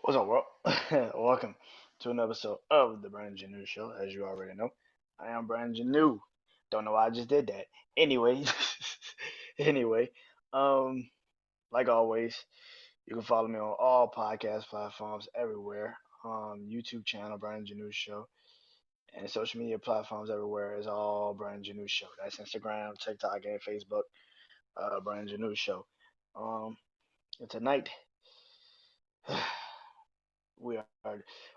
What's up, world? Welcome to another episode of the BrandonJaneauShow. As you already know, I am Brandon Janeau. Don't know why I just did that. Anyway, anyway, um, like always, you can follow me on all podcast platforms everywhere. YouTube channel Brandon Janeau Show, and social media platforms everywhere is all Brandon Janeau Show. That's Instagram, TikTok, and Facebook. Brandon Janeau Show. Um, and tonight we are,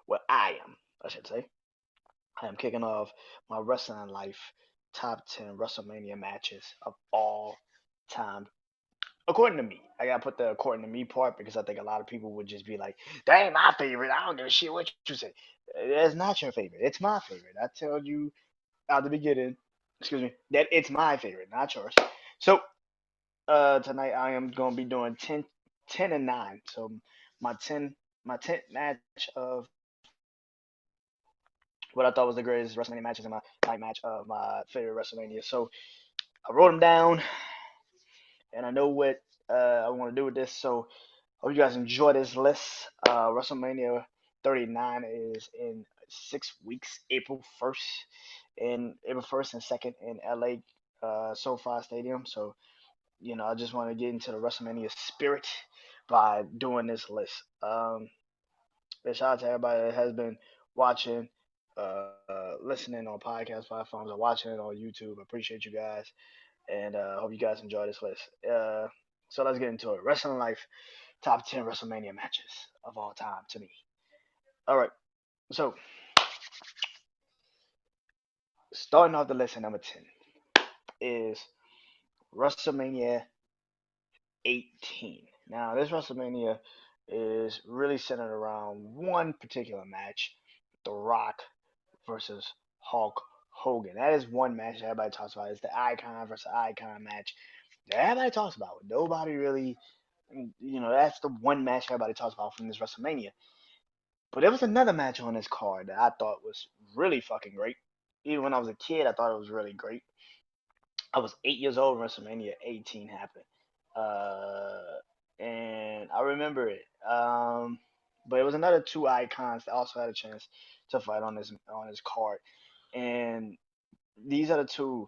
well, I should say. I am kicking off my wrestling life top 10 WrestleMania matches of all time. According to me, I gotta put the according to me part because I think a lot of people would just be like, "That ain't my favorite. I don't give a shit what you say." It's not your favorite. It's my favorite. I told you at the beginning, excuse me, that it's my favorite, not yours. So, tonight I am gonna be doing 10 and 9. So my 10, my 10th match of what I thought was the greatest WrestleMania matches and my night match of my favorite WrestleMania. So I wrote them down, and I know what I want to do with this. So I hope you guys enjoy this list. WrestleMania 39 is in 6 weeks, April 1st, in April 1st and 2nd in LA SoFi Stadium. So I just want to get into the WrestleMania spirit by doing this list. But shout out to everybody that has been watching, listening on podcast platforms, or watching it on YouTube. I appreciate you guys, and hope you guys enjoy this list. So let's get into it. Wrestling Life top 10 WrestleMania matches of all time to me. All right, so starting off the list at number 10 is WrestleMania 18. Now, this WrestleMania is really centered around one particular match, The Rock versus Hulk Hogan. That is one match that everybody talks about. It's the icon versus icon match that everybody talks about. Nobody really, that's the one match everybody talks about from this WrestleMania. But there was another match on this card that I thought was really fucking great. Even when I was a kid, I thought it was really great. I was 8 years old when WrestleMania 18 happened. And I remember it. But it was another two icons that also had a chance to fight on this card. And these are the two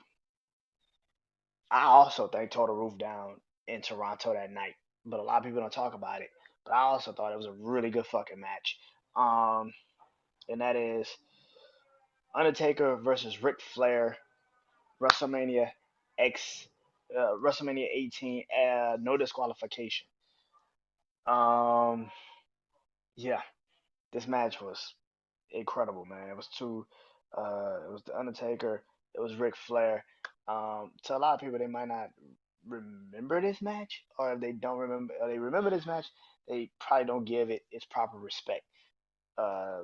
I also think tore the roof down in Toronto that night. But a lot of people don't talk about it. But I also thought it was a really good fucking match. And that is Undertaker versus Ric Flair, WrestleMania X, WrestleMania 18, no disqualification. Um, yeah, this match was incredible, man. It was it was the Undertaker, it was Ric Flair. To a lot of people, they might not remember this match, or if they don't remember, or they remember this match, they probably don't give it its proper respect. Uh,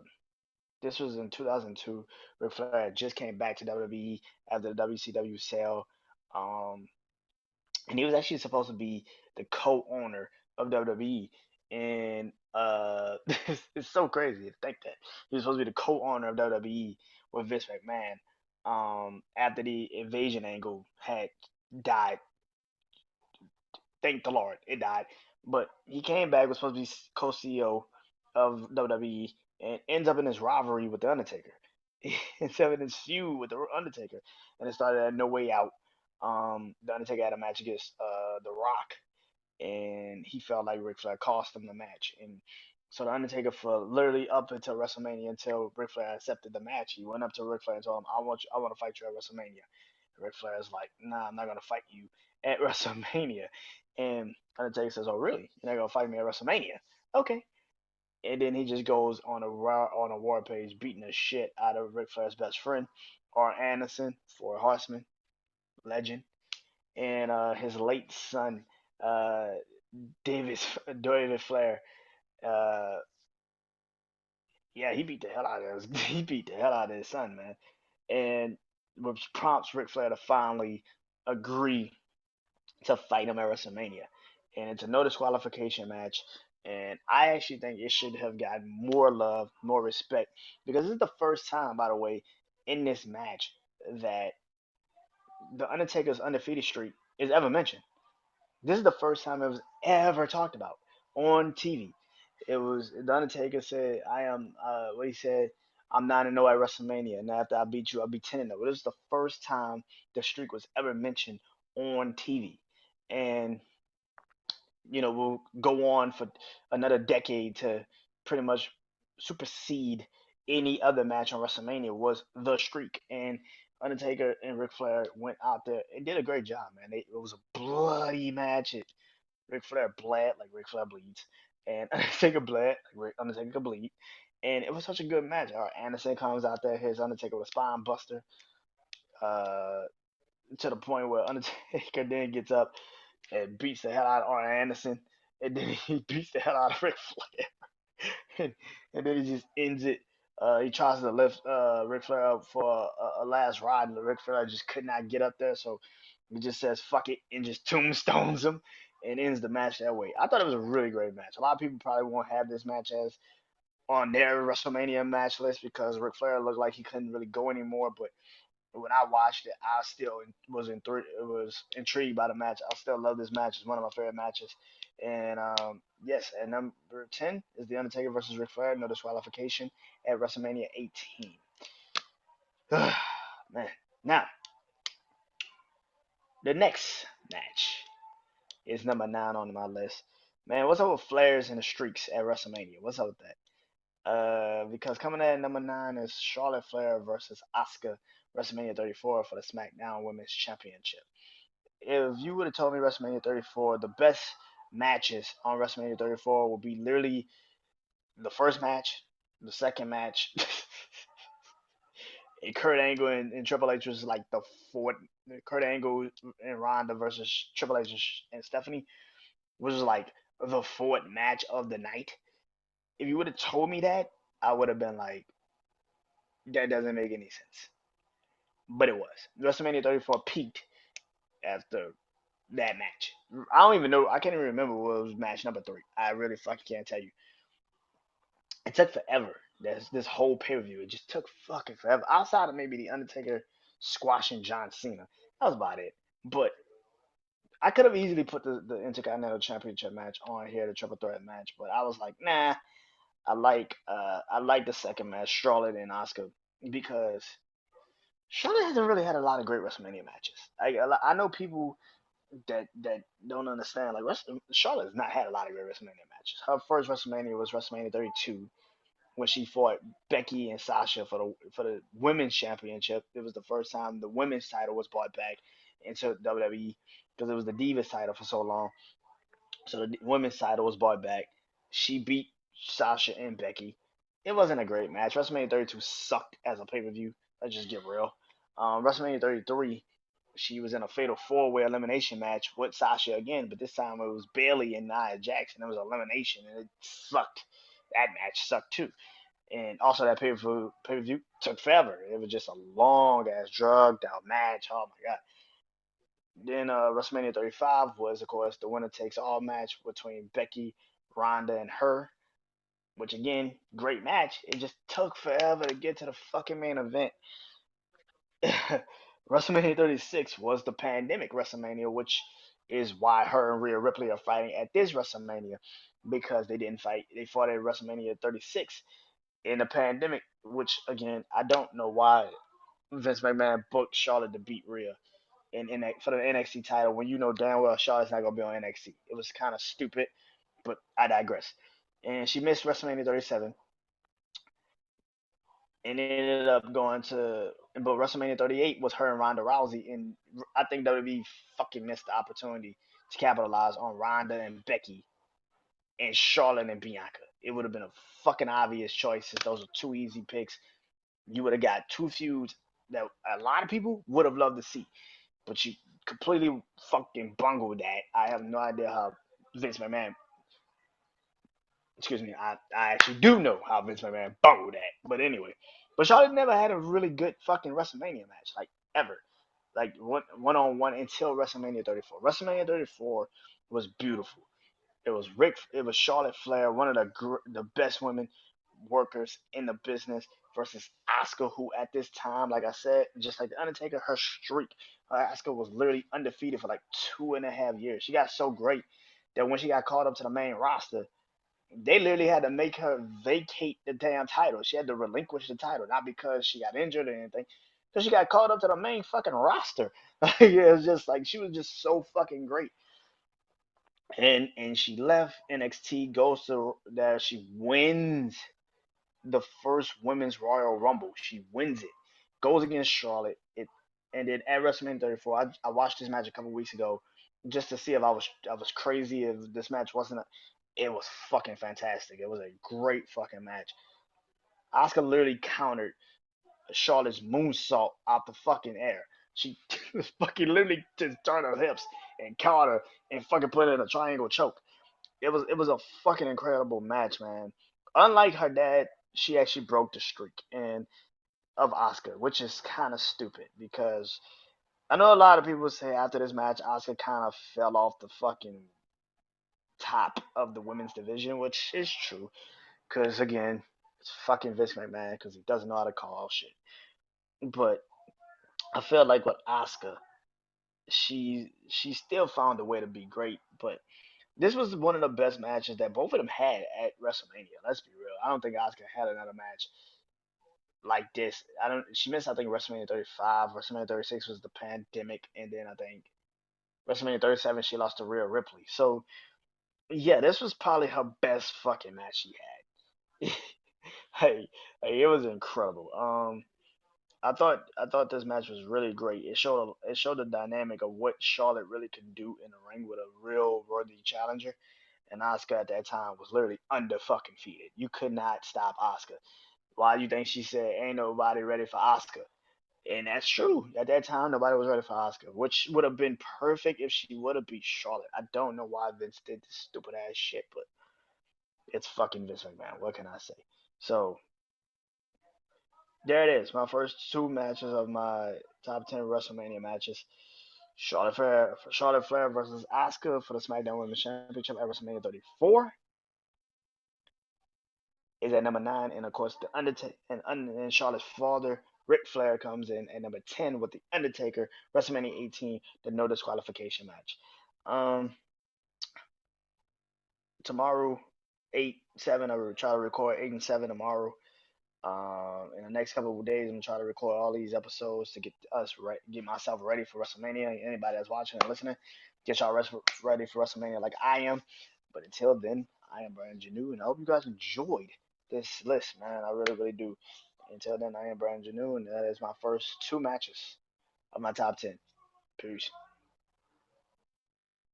this was in 2002. Ric Flair had just came back to WWE after the WCW sale. Um, and he was actually supposed to be the co-owner of WWE. And it's so crazy to think that he was supposed to be the co-owner of WWE with Vince McMahon. After the invasion angle had died, thank the Lord, it died. But he came back, was supposed to be co-CEO of WWE, and ends up in this rivalry with the Undertaker. Ends up in this feud with the Undertaker, and it started at No Way Out. The Undertaker had a match against The Rock, and he felt like Ric Flair cost him the match. And so the Undertaker, for literally up until WrestleMania, until Ric Flair accepted the match, he went up to Ric Flair and told him, I want to fight you at WrestleMania." And Ric Flair is like, "Nah, I'm not gonna fight you at WrestleMania." And Undertaker says, "Oh, really? You're not gonna fight me at WrestleMania? Okay." And then he just goes on a war page beating the shit out of Ric Flair's best friend, Arn Anderson, for Horseman, legend, and his late son, uh, David Flair. Uh, yeah, he beat the hell out of his he beat the hell out of his son, man, and which prompts Ric Flair to finally agree to fight him at WrestleMania. And it's a no disqualification match. And I actually think it should have gotten more love, more respect, because this is the first time, by the way, in this match that the Undertaker's undefeated streak is ever mentioned. This is the first time it was ever talked about on TV. It was the Undertaker said, "I am." What he said, "I'm 9-0 at WrestleMania, and after I beat you, I'll be 10-0." This is the first time the streak was ever mentioned on TV, and we'll go on for another decade to pretty much supersede any other match on WrestleMania was the streak. And Undertaker and Ric Flair went out there and did a great job, man. It was a bloody match. Ric Flair bled like Ric Flair bleeds, and Undertaker bled like Undertaker could bleed. And it was such a good match. Anderson comes out there, hits Undertaker with a spine buster, uh, to the point where Undertaker then gets up and beats the hell out of Arn Anderson, and then he beats the hell out of Ric Flair, and, and then he just ends it. He tries to lift Ric Flair up for a last ride, and Ric Flair just could not get up there, so he just says "fuck it" and just tombstones him and ends the match that way. I thought it was a really great match. A lot of people probably won't have this match as on their WrestleMania match list because Ric Flair looked like he couldn't really go anymore, but when I watched it, I still was intrigued by the match. I still love this match. It's one of my favorite matches. And yes, and number 10 is The Undertaker versus Ric Flair, no disqualification at WrestleMania 18. Man. Now, the next match is number 9 on my list. Man, what's up with Flairs and the streaks at WrestleMania? What's up with that? Because coming in at number 9 is Charlotte Flair versus Asuka, WrestleMania 34 for the SmackDown Women's Championship. If you would have told me WrestleMania 34, the best matches on WrestleMania 34 would be literally the first match, the second match, and Kurt Angle and Triple H was like the fourth. Kurt Angle and Ronda versus Triple H and Stephanie was like the fourth match of the night. If you would have told me that, I would have been like, that doesn't make any sense. But it was. WrestleMania 34 peaked after that match. I don't even know. I can't even remember what was match number 3. I really fucking can't tell you. It took forever. This whole pay per view. It just took fucking forever. Outside of maybe the Undertaker squashing John Cena, that was about it. But I could have easily put the Intercontinental Championship match on here, the triple threat match. But I was like, nah. I like the second match, Charlotte and Asuka, because Charlotte hasn't really had a lot of great WrestleMania matches. I know people that don't understand. Like Charlotte has not had a lot of great WrestleMania matches. Her first WrestleMania was WrestleMania 32 when she fought Becky and Sasha for the women's championship. It was the first time the women's title was brought back into WWE because it was the Divas title for so long. So the women's title was brought back. She beat Sasha and Becky. It wasn't a great match. WrestleMania 32 sucked as a pay per view. Let's just get real. WrestleMania 33, she was in a fatal 4-way elimination match with Sasha again, but this time it was Bayley and Nia Jackson. It was elimination, and it sucked. That match sucked too. And also that pay per view took forever. It was just a long ass drugged out match. Oh my god. Then WrestleMania 35 was, of course, the winner takes all match between Becky, Ronda, and her. Which again, great match. It just took forever to get to the fucking main event. WrestleMania 36 was the pandemic WrestleMania, which is why her and Rhea Ripley are fighting at this WrestleMania because they didn't fight. They fought at WrestleMania 36 in the pandemic, which again, I don't know why Vince McMahon booked Charlotte to beat Rhea in for the NXT title when you know damn well Charlotte's not gonna be on NXT. It was kind of stupid, but I digress. And she missed WrestleMania 37 and ended up going to. But WrestleMania 38 was her and Ronda Rousey, and I think WWE fucking missed the opportunity to capitalize on Ronda and Becky and Charlotte and Bianca. It would have been a fucking obvious choice since those are two easy picks. You would have got two feuds that a lot of people would have loved to see, but you completely fucking bungled that. I have no idea how Vince McMahon. Excuse me. I actually do know how Vince McMahon bungled that. But anyway, but Charlotte never had a really good fucking WrestleMania match, like ever, like one on one until WrestleMania 34. WrestleMania 34 was beautiful. It was Charlotte Flair, one of the best women workers in the business, versus Asuka, who at this time, like I said, just like the Undertaker, her streak, Asuka was literally undefeated for like 2.5 years. She got so great that when she got called up to the main roster, They literally had to make her vacate the damn title. She had to relinquish the title, not because she got injured or anything, because she got called up to the main fucking roster. It was just like she was just so fucking great. And she left NXT, goes to there, she wins the first women's Royal Rumble. She wins it, goes against Charlotte. And then at WrestleMania 34, I watched this match a couple weeks ago just to see if I was crazy if this match wasn't. It was fucking fantastic. It was a great fucking match. Asuka literally countered Charlotte's moonsault out the fucking air. She fucking literally just turned her hips and caught her and fucking put her in a triangle choke. It was a fucking incredible match, man. Unlike her dad, she actually broke the streak and of Asuka, which is kind of stupid because I know a lot of people say after this match, Asuka kind of fell off the fucking top of the women's division, which is true. Because again, it's fucking Vince McMahon because he doesn't know how to call shit. But I feel like with Asuka, she still found a way to be great. But this was one of the best matches that both of them had at WrestleMania. Let's be real. I don't think Asuka had another match like this. I don't. She missed I think WrestleMania 35. WrestleMania 36 was the pandemic, and then I think WrestleMania 37 she lost to Rhea Ripley. So yeah, this was probably her best fucking match she had. Hey, it was incredible. I thought this match was really great. It showed the dynamic of what Charlotte really can do in the ring with a real worthy challenger. And Asuka at that time was literally under fucking feated. You could not stop Asuka. Why do you think she said ain't nobody ready for Asuka? And that's true. At that time, nobody was ready for Asuka, which would have been perfect if she would have beat Charlotte. I don't know why Vince did this stupid ass shit, but it's fucking Vince McMahon. What can I say? So there it is. My first two matches of my top 10 WrestleMania matches. Charlotte Flair versus Asuka for the SmackDown Women's Championship at WrestleMania 34 is at number 9, and of course the Undertaker and Charlotte's father Ric Flair comes in at number 10 with the Undertaker WrestleMania 18, the no disqualification match. Um, Tomorrow 8-7, I will try to record 8 and 7 tomorrow. In the next couple of days, I'm gonna try to record all these episodes to get myself ready for WrestleMania. Anybody that's watching and listening, get y'all ready for WrestleMania like I am. But until then, I am Brandon Janeau, and I hope you guys enjoyed this list, man. I really, really do. Until then, I am Brandon Janeau, and that is my first two matches of my top 10. Peace.